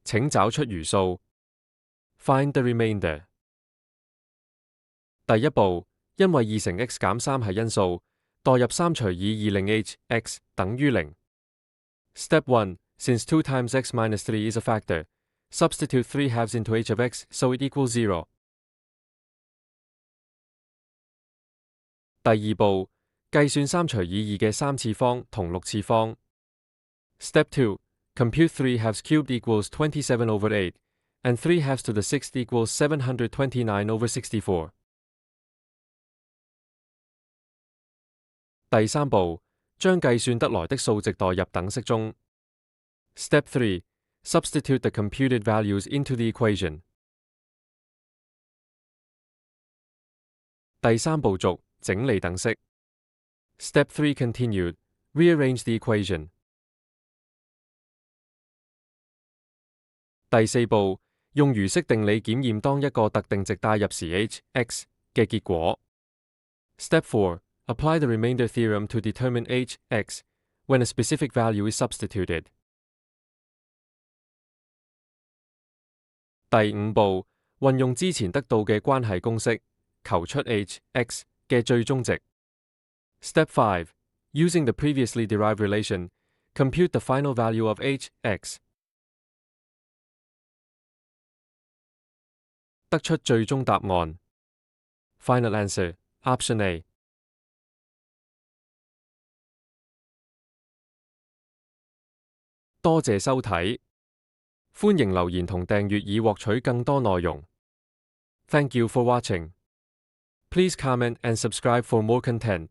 請找出餘數。Find the remainder。第一步，因為2乘 x 減3係因數，代入3除以2令 h(x) 等於0。Step 1. Since 2 times x minus 3 is a factor, substitute 3 halves into h of x so it equals 0。第二步，計算3除以2嘅3次方同6次方。Step 2. Compute 3 halves cubed equals 27 over 8, and 3 halves to the 6th equals 729 over 64。第三步，將計算得來的數值代入等式中。Step 3. Substitute the computed values into the equation。第三步驟，整理等式。Step 3 continued. Rearrange the equation。第四步，用餘式定理檢驗當一個特定值帶入時 h(x) 嘅結果。Step 4. Apply the remainder theorem to determine h(x) when a specific value is substituted。第五步，運用之前得到嘅關係公式，求出 h(x) 嘅最終值。Step 5. Using the previously derived relation, compute the final value of h(x)。得出最終答案。Final answer, Option A。多謝收睇，歡迎留言同訂閱以獲取更多內容。Thank you for watching. Please comment and subscribe for more content.